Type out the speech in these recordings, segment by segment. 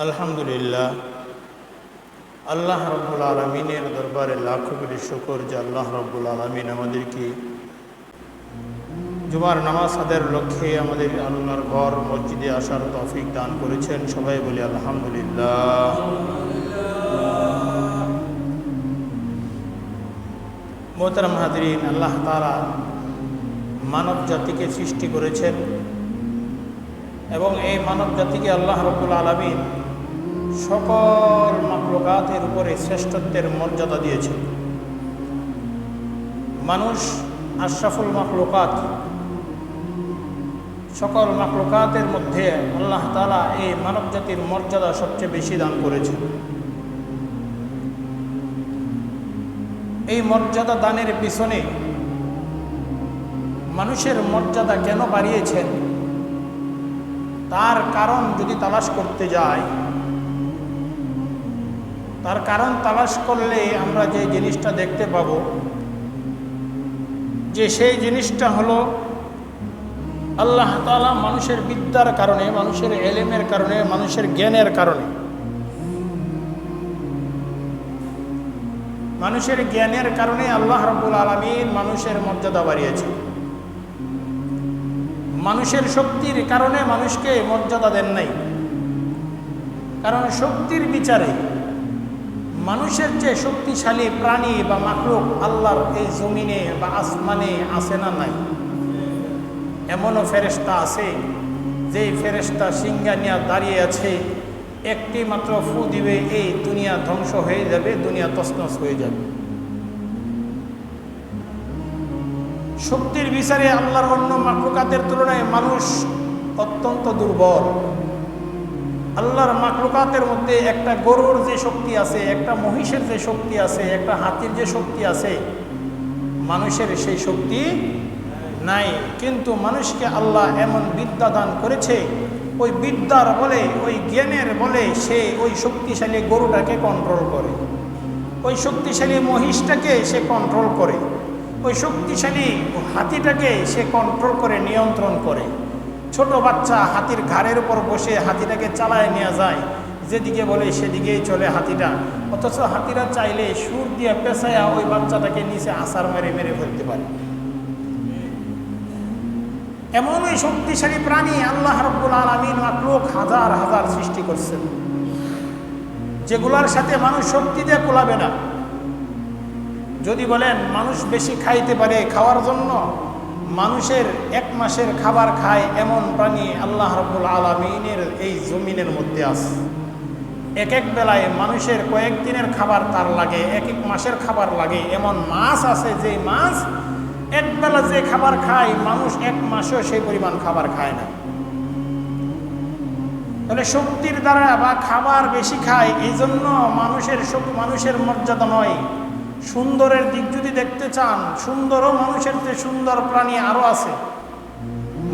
আলহামদুলিল্লাহ, আল্লাহ রব্বুল আলমিনের দরবারে লাখো কোটি শুকর যে আল্লাহ রব্বুল আলমিন আমাদেরকে জুমার নামাজ আদায়ের লক্ষ্যে আমাদের আল্লাহর ঘর মসজিদে আসার তৌফিক দান করেছেন। সবাই বলি আলহামদুলিল্লাহ। মোহতারাম হাজরিন, আল্লাহ তাআলা মানব জাতিকে সৃষ্টি করেছেন এবং এই মানব জাতিকে আল্লাহ রব্বুল আলামিন সকল মাখলুকাতের উপরে শ্রেষ্ঠত্বের মর্যাদা দিয়েছেন। মানুষ আশরাফুল মাখলুকাত, সকল মাখলুকাতের মধ্যে আল্লাহ তাআলা এই মানব জাতির মর্যাদা সবচেয়ে বেশি দান করেছেন। এই মর্যাদা দানের পিছনে মানুষের মর্যাদা কেন বাড়িয়েছেন তার কারণ যদি তালাশ করতে যাই, তার কারণ তালাশ করলে আমরা যে জিনিসটা দেখতে পাবো যে সেই জিনিসটা হলো আল্লাহ তাআলা মানুষের বিদ্যার কারণে, মানুষের ইলমের কারণে, মানুষের জ্ঞানের কারণে, মানুষের জ্ঞানের কারণে আল্লাহ রাব্বুল আলামিন মানুষের মর্যাদা বাড়িয়েছেন। মানুষের শক্তির কারণে মানুষকে মর্যাদা দেন নাই, কারণ শক্তির বিচারে মানুষের চেয়ে শক্তিশালী প্রাণী বা মাখলুক আল্লাহর এই জমিনে বা আসমানে আছে না নাই? এমনও ফেরেশতা আছে যেই ফেরেশতা সিংহা নিয়ে দাঁড়িয়ে আছে, একটি মাত্র ফু দিবে এই দুনিয়া ধ্বংস হয়ে যাবে, দুনিয়া তছনছ হয়ে যাবে। শক্তির বিচারে আল্লাহর অন্য মাখলুকাতের তুলনায় মানুষ অত্যন্ত দুর্বল। আল্লাহর মাখলুকাতের মধ্যে একটা গরুর যে শক্তি আছে, একটা মহিষের যে শক্তি আছে, একটা হাতির যে শক্তি আছে, মানুষের সেই শক্তি নাই। কিন্তু মানুষকে আল্লাহ এমন বিদ্যা দান করেছে, ওই বিদ্যার বলে, ওই জ্ঞানের বলে সে ওই শক্তিশালী গরুটাকে কন্ট্রোল করে, ওই শক্তিশালী মহিষটাকে সে কন্ট্রোল করে, ওই শক্তিশালী হাতিটাকে সে কন্ট্রোল করে, নিয়ন্ত্রণ করে। ছোট বাচ্চা হাতির ঘাড়ের উপর বসে হাতিটাকে চালায় নিয়ে যায়, যেদিকে বলে সেদিকেই চলে হাতিটা, অথচ হাতিরা চাইলে সুর দিয়ে পেঁচায়া ওই বাচ্চাটাকে নিচে আছাড় মেরে মেরে ফেলতে পারে। এমন ওই শক্তিশালী প্রাণী আল্লাহ রাব্বুল আলামিন মাখলুক হাজার হাজার সৃষ্টি করছেন, যেগুলার সাথে মানুষ শক্তি দিয়ে কোলাবে না। যদি বলেন মানুষ বেশি খাইতে পারে, খাওয়ার জন্য মানুষের এক মাসের খাবার খায় এমন প্রাণী আল্লাহ রাব্বুল আলামিনের এই জমিনের মধ্যে আছে। এক এক বেলায় মানুষের কয়েকদিনের খাবার তার লাগে, এক এক মাসের খাবার লাগে। এমন মাছ আছে যে মাছ এক বেলা যে খাবার খায় মানুষ এক মাসেও সেই পরিমাণ খাবার খায় না। তাহলে শক্তির দ্বারা বা খাবার বেশি খায়, এই জন্য মানুষের মর্যাদা নয়। সুন্দরের দিক যদি দেখতে চান, সুন্দরও মানুষের যে সুন্দর প্রাণী আরো আছে।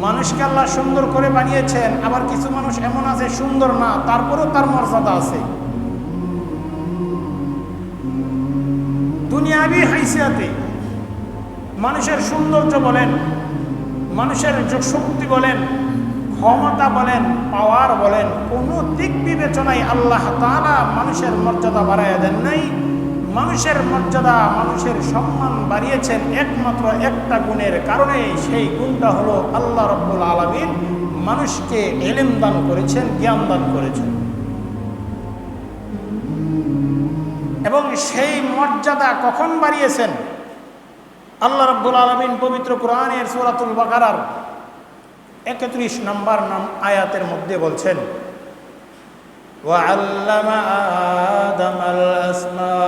মানুষকে আল্লাহ সুন্দর করে বানিয়েছেন, আবার কিছু মানুষ এমন আছে সুন্দর না, তারপরেও তার মর্যাদা আছে। দুনিয়াবি হাইসিয়াতে মানুষের সৌন্দর্য বলেন, মানুষের শক্তি বলেন, ক্ষমতা বলেন, পাওয়ার বলেন, কোনো দিক বিবেচনায় আল্লাহ তাআলা মানুষের মর্যাদা বাড়াইয়া দেন নাই। মানুষের মর্যাদা, মানুষের সম্মান বাড়িয়েছেন একমাত্র একটা গুণের কারণে। সেই গুণটা হলো আল্লাহ রাব্বুল আলামিন মানুষকে ইলম দান করেছেন, জ্ঞান দান করেছেন। এবং সেই মর্যাদা কখন বাড়িয়েছেন? আল্লাহ রাব্বুল আলামিন পবিত্র কোরআনের সূরাতুল বাকারার 31 নম্বর আয়াতের মধ্যে বলছেন, وَعَلَّمَ آدَمَ الْأَسْمَاءَ